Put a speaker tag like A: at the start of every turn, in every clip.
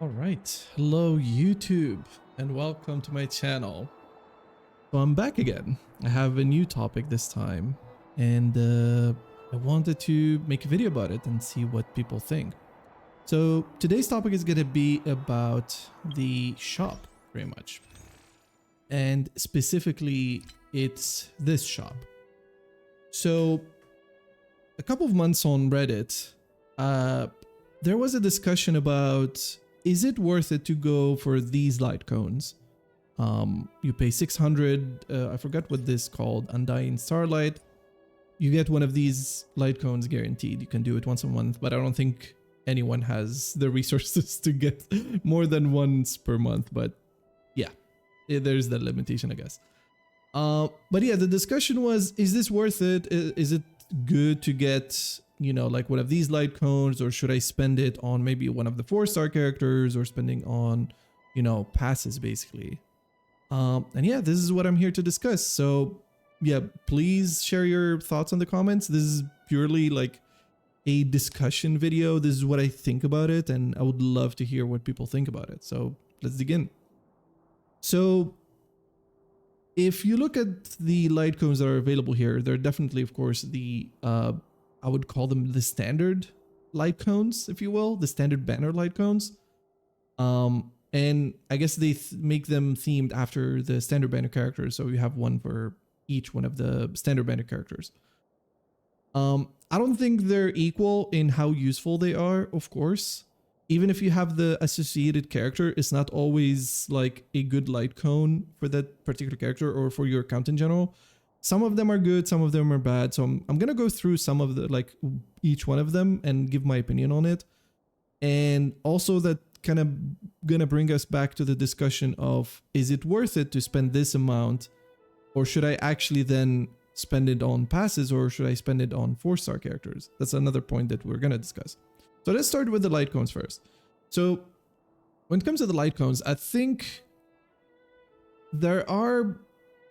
A: All right, hello YouTube and welcome to my channel. So I'm back again. I have a new topic this time and I wanted to make a video about it and see what people think. So today's topic is going to be about the shop pretty much. And specifically it's this shop. So a couple of months on Reddit, there was a discussion about, is it worth it to go for these light cones? You pay 600, I forgot what this called, Undying Starlight. You get one of these light cones guaranteed. You can do it once a month, but I don't think anyone has the resources to get more than once per month. But yeah, there's that limitation, I guess. But yeah, the discussion was, is this worth it? Is it good to get, you know, like one of these light cones, or should I spend it on maybe one of the 4-star characters, or spending on, you know, passes basically? And yeah, this is what I'm here to discuss. So yeah, please share your thoughts on the comments. This is purely like a discussion video. This is what I think about it, and I would love to hear what people think about it. So let's begin. So if you look at the light cones that are available here, they're definitely, of course, the I would call them the standard light cones, if you will, the standard banner light cones. And I guess they make them themed after the standard banner characters, so you have one for each one of the standard banner characters. I don't think they're equal in how useful they are, of course. Even if you have the associated character, it's not always like a good light cone for that particular character or for your account in general. Some of them are good, some of them are bad. So I'm gonna go through some of the, like, each one of them and give my opinion on it. And also that kind of gonna bring us back to the discussion of, is it worth it to spend this amount, or should I actually then spend it on passes, or should I spend it on 4-star characters? That's another point that we're gonna discuss. So let's start with the light cones first. So when it comes to the light cones, I think there are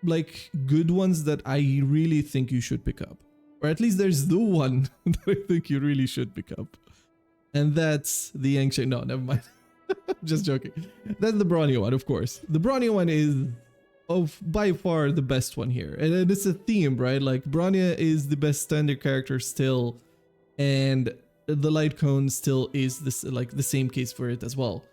A: like good ones that I really think you should pick up, or at least there's the one that I think you really should pick up, and that's the ancient. No, never mind. Just joking. That's the Brawny one, of course. The Brawny one is by far the best one here, and it's a theme, right? Like Bronya is the best standard character still, and the light cone still is this, like, the same case for it as well.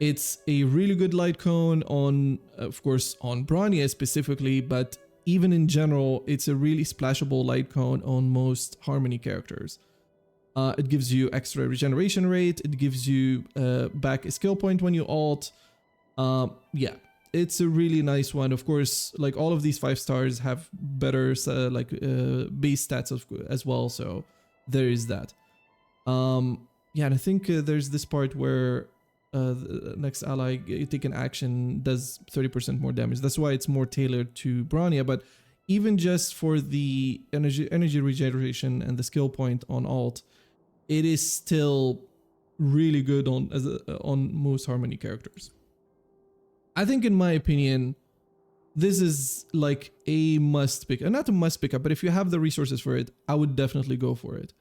A: It's a really good light cone on, of course, on Bronya specifically, but even in general, it's a really splashable light cone on most Harmony characters. It gives you extra regeneration rate. It gives you back a skill point when you ult. Yeah, it's a really nice one. Of course, like all of these 5 stars have better base stats as well. So there is that. Yeah, and I think there's this part where the next ally taken action does 30% more damage. That's why it's more tailored to Bronya. But even just for the energy regeneration and the skill point on ult, it is still really good on most Harmony characters. I think, in my opinion, this is like a must pick, not a must pick up, but if you have the resources for it, I would definitely go for it.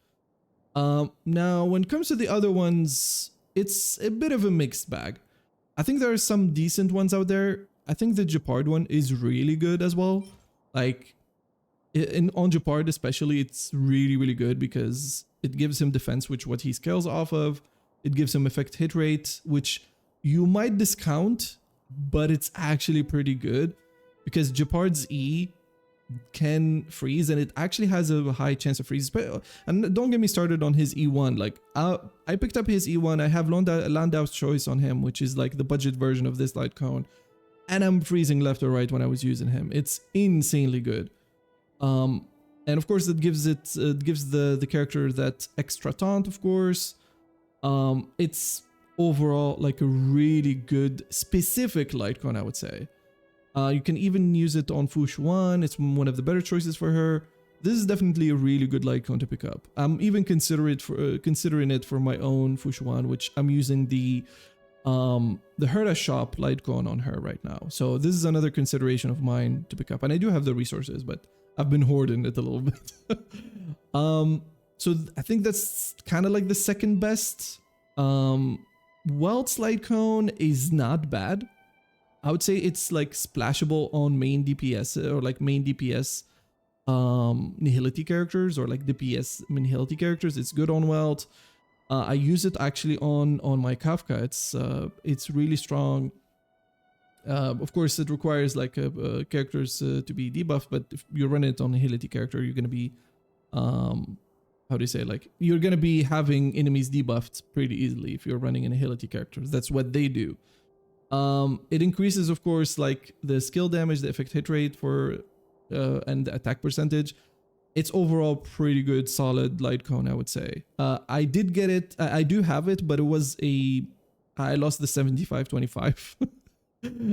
A: Now, when it comes to the other ones, it's a bit of a mixed bag. I think there are some decent ones out there. I think the Jeopard one is really good as well. Like, on Jeopard especially, it's really, really good because it gives him defense, which what he scales off of. It gives him effect hit rate, which you might discount, but it's actually pretty good because Jeopard's E can freeze, and it actually has a high chance of freeze. And don't get me started on his E1. Like, I picked up his E1. I have Landau's Choice on him, which is like the budget version of this light cone, and I'm freezing left or right when I was using him. It's insanely good. And of course it gives the character that extra taunt, of course. It's overall like a really good specific light cone, I would say. You can even use it on Fu Xuan. It's one of the better choices for her. This is definitely a really good light cone to pick up. I'm even considering it for my own Fu Xuan, which I'm using the Herta shop light cone on her right now. So this is another consideration of mine to pick up. And I do have the resources, but I've been hoarding it a little bit. So I think that's kind of like the second best. Welt's light cone is not bad. I would say it's like splashable on main DPS or like main DPS nihility characters or like DPS nihility characters. It's good on Welt. I use it actually on my Kafka. It's really strong. Of course, it requires like characters to be debuffed, but if you run it on a nihility character, you're gonna be how do you say, like you're gonna be having enemies debuffed pretty easily if you're running a nihility character. That's what they do. It increases, of course, like the skill damage, the effect hit rate for and the attack percentage. It's overall pretty good, solid light cone, I would say. I did get it. I do have it, but it was I lost the 75-25.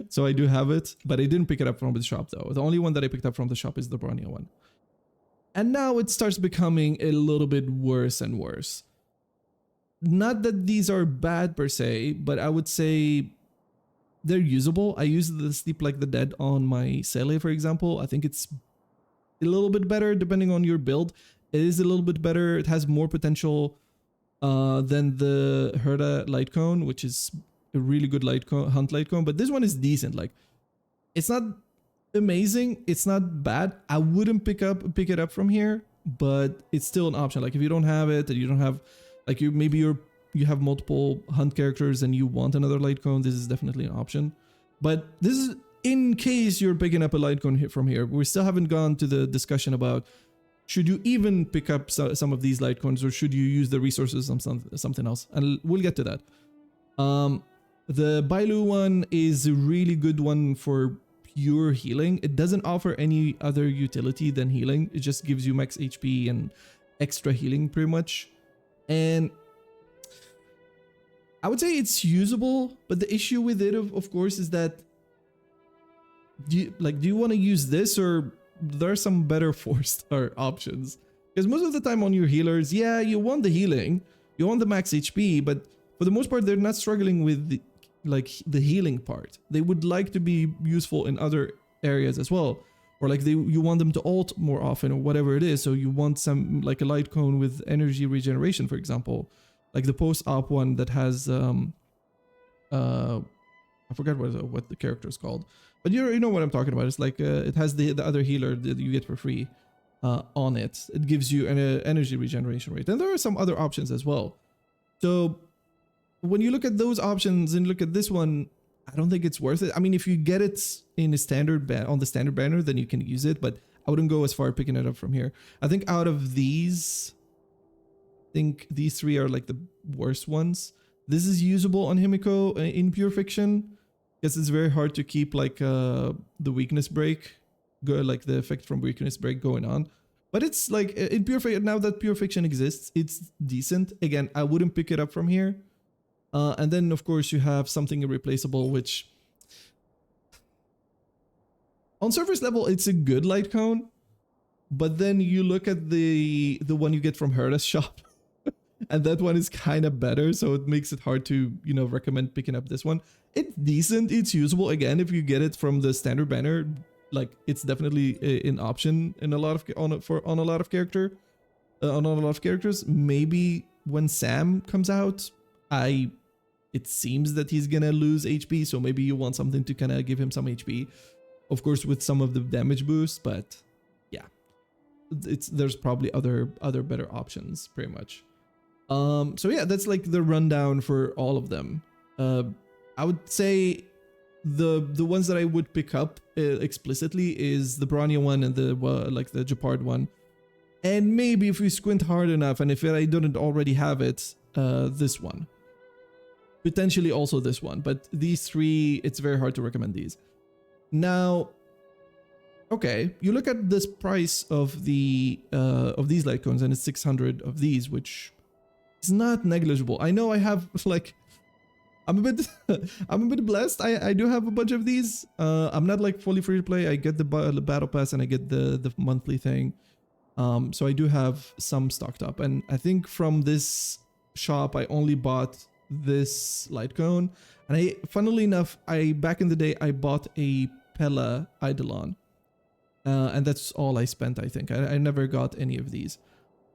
A: So I do have it, but I didn't pick it up from the shop though. The only one that I picked up from the shop is the Bronya one. And now it starts becoming a little bit worse and worse. Not that these are bad per se, but I would say they're usable. I use the Sleep Like the Dead on my Sele, for example. I think it's a little bit better depending on your build. It is a little bit better. It has more potential than the Herda light cone, which is a really good light cone, hunt light cone. But this one is decent. Like, it's not amazing. It's not bad. I wouldn't pick it up from here, but it's still an option. Like if you don't have it and you don't have, like you have multiple hunt characters and you want another light cone, this is definitely an option. But this is in case you're picking up a light cone from here. We still haven't gone to the discussion about should you even pick up some of these light cones or should you use the resources on something else? And we'll get to that. The Bailu one is a really good one for pure healing. It doesn't offer any other utility than healing. It just gives you max HP and extra healing pretty much. And I would say it's usable, but the issue with it, of course, is that do you want to use this, or there are some better 4-star options? Because most of the time on your healers, yeah, you want the healing, you want the max HP, but for the most part, they're not struggling with the healing part. They would like to be useful in other areas as well, or like you want them to ult more often or whatever it is. So you want some like a light cone with energy regeneration, for example, like the post-op one that has I forgot what the character is called, but you know what I'm talking about. It's like it has the other healer that you get for free on it. It gives you an energy regeneration rate, and there are some other options as well. So when you look at those options and look at this one, I don't think it's worth it. I mean, if you get it in a standard on the standard banner, then you can use it, but I wouldn't go as far picking it up from here. I think out of these, I think these three are like the worst ones. This is usable on Himiko in Pure Fiction, because it's very hard to keep like the weakness break, like the effect from weakness break going on. But it's like in Pure Fiction, now that Pure Fiction exists, it's decent. Again, I wouldn't pick it up from here. And then of course you have something irreplaceable, which on surface level, it's a good light cone. But then you look at the one you get from Herda's shop, and that one is kind of better, so it makes it hard to, you know, recommend picking up this one. It's decent, it's usable. Again, if you get it from the standard banner, like it's definitely an option in a lot of on a lot of characters. Maybe when Sam comes out, it seems that he's gonna lose HP, so maybe you want something to kind of give him some HP, of course with some of the damage boost. But yeah, there's probably other better options pretty much. So yeah, that's like the rundown for all of them. I would say the ones that I would pick up explicitly is the Bronya one and the like the Japard one, and maybe if we squint hard enough, and if I didn't already have it, this one, potentially also this one. But these three, it's very hard to recommend these. Now, okay, you look at this price of these light cones, and it's 600 of these, which is not negligible. I know I have like, I'm a bit blessed. I do have a bunch of these. I'm not like fully free to play. I get the battle pass and I get the monthly thing. So I do have some stocked up, and I think from this shop I only bought this light cone. And funnily enough, back in the day I bought a Pella Eidolon, and that's all I spent. I think I never got any of these.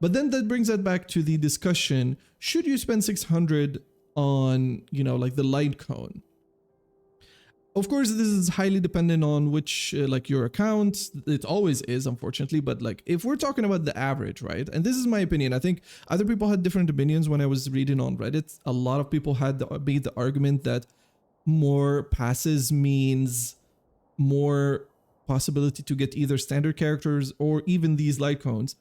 A: But then that brings us back to the discussion: should you spend 600 on, you know, like the light cone. Of course, this is highly dependent on which, like your account. It always is, unfortunately. But like, if we're talking about the average, right? And this is my opinion. I think other people had different opinions when I was reading on Reddit. A lot of people had made the argument that more passes means more possibility to get either standard characters or even these light cones.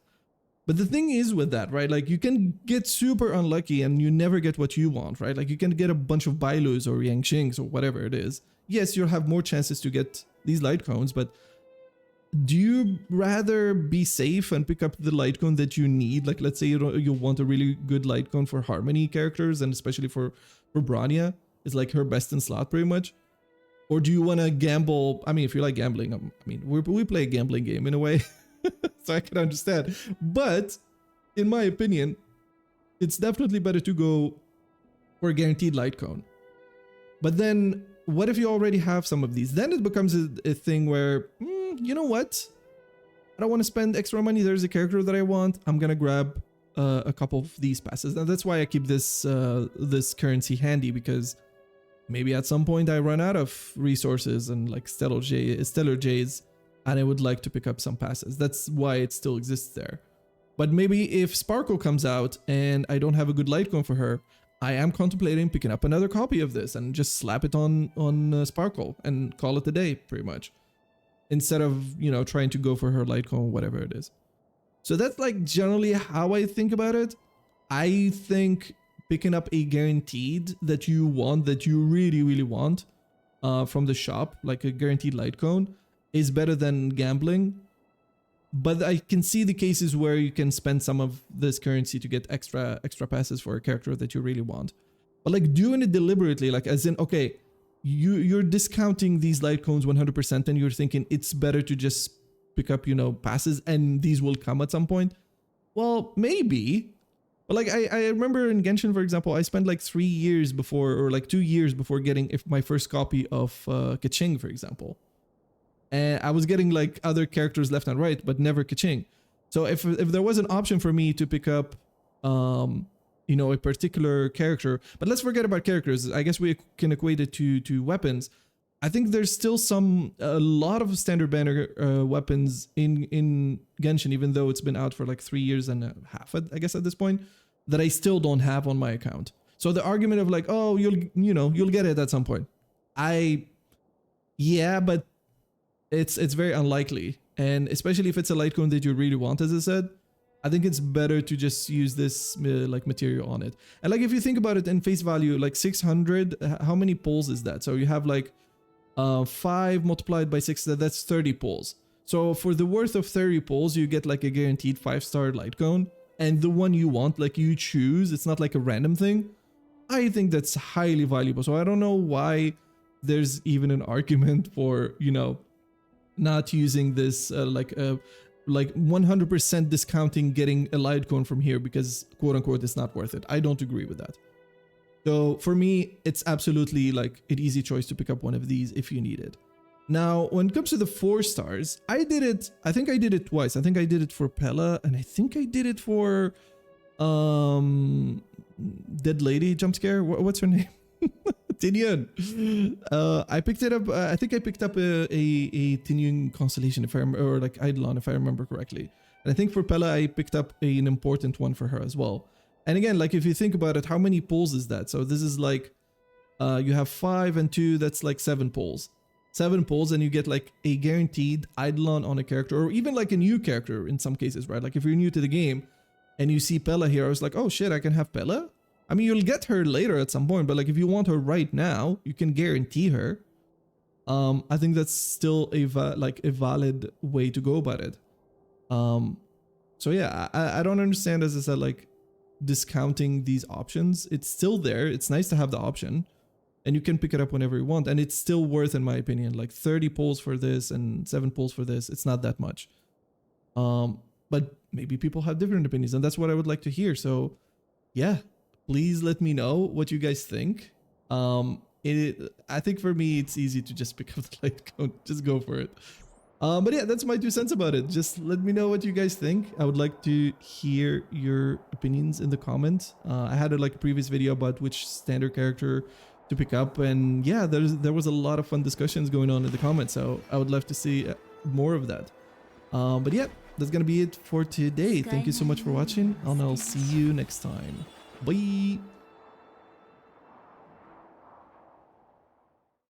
A: But the thing is with that, right? Like you can get super unlucky and you never get what you want, right? Like you can get a bunch of Bailus or Yangqings or whatever it is. Yes, you'll have more chances to get these light cones, but do you rather be safe and pick up the light cone that you need? Like let's say you want a really good light cone for Harmony characters, and especially for Brania, it's like her best in slot pretty much. Or do you want to gamble? I mean, if you like gambling, I mean, we play a gambling game in a way. So I can understand, but in my opinion, it's definitely better to go for a guaranteed light cone. But then what if you already have some of these? Then it becomes a thing where, you know what? I don't want to spend extra money. There's a character that I want. I'm going to grab a couple of these passes. And that's why I keep this this currency handy, because maybe at some point I run out of resources and like stellar J's, and I would like to pick up some passes. That's why it still exists there. But maybe if Sparkle comes out and I don't have a good light cone for her, I am contemplating picking up another copy of this and just slap it on Sparkle and call it a day, pretty much. Instead of, you know, trying to go for her light cone, whatever it is. So that's like generally how I think about it. I think picking up a guaranteed that you want, that you really, really want from the shop, like a guaranteed light cone, is better than gambling. But I can see the cases where you can spend some of this currency to get extra passes for a character that you really want. But like doing it deliberately, like as in, okay, you're discounting these light cones 100% and you're thinking it's better to just pick up, you know, passes and these will come at some point. Well, maybe. But like I remember in Genshin, for example, I spent like 3 years before, or like 2 years before getting my first copy of Keqing, for example. And I was getting like other characters left and right, but never Keqing. So if there was an option for me to pick up, you know, a particular character, but let's forget about characters. I guess we can equate it to weapons. I think there's still a lot of standard banner weapons in Genshin, even though it's been out for like 3 years and a half, I guess at this point, that I still don't have on my account. So the argument of like, oh, you'll get it at some point. Yeah, but it's very unlikely. And especially if it's a light cone that you really want, as I said, I think it's better to just use this like material on it. And like if you think about it in face value, like 600, how many pulls is that? So you have like 5 multiplied by 6, that's 30 pulls. So for the worth of 30 pulls, you get like a guaranteed 5-star light cone, and the one you want, like you choose, it's not like a random thing. I think that's highly valuable. So I don't know why there's even an argument for, you know, not using this like 100% discounting getting a light cone from here because quote unquote it's not worth it. I don't agree with that. So for me, it's absolutely like an easy choice to pick up one of these if you need it. Now, when it comes to the 4 stars, I think I did it twice. I think I did it for Pella, and I think I did it for Dead Lady Jump Scare. What's her name? Tinyun. I picked it up. I think I picked up a Tinyun Constellation, if I remember, or like Eidolon, if I remember correctly. And I think for Pella, I picked up an important one for her as well. And again, like if you think about it, how many pulls is that? So this is like, you have 5 and 2, that's like 7 pulls. 7 pulls, and you get like a guaranteed Eidolon on a character, or even like a new character in some cases, right? Like if you're new to the game and you see Pella here, I was like, oh shit, I can have Pella? I mean, you'll get her later at some point, but like if you want her right now, you can guarantee her. I think that's still a valid way to go about it. So yeah, I don't understand, as I said, like discounting these options. It's still there. It's nice to have the option, and you can pick it up whenever you want, and it's still worth, in my opinion, like 30 pulls for this and 7 pulls for this. It's not that much. But maybe people have different opinions, and that's what I would like to hear. So yeah, please let me know what you guys think. I think for me, it's easy to just pick up the light cone. Just go for it. But yeah, that's my 2 cents about it. Just let me know what you guys think. I would like to hear your opinions in the comments. I had like a previous video about which standard character to pick up, and yeah, there was a lot of fun discussions going on in the comments. So I would love to see more of that. But yeah, that's gonna be it for today. Thank you so much for watching, and I'll see you next time. Bye.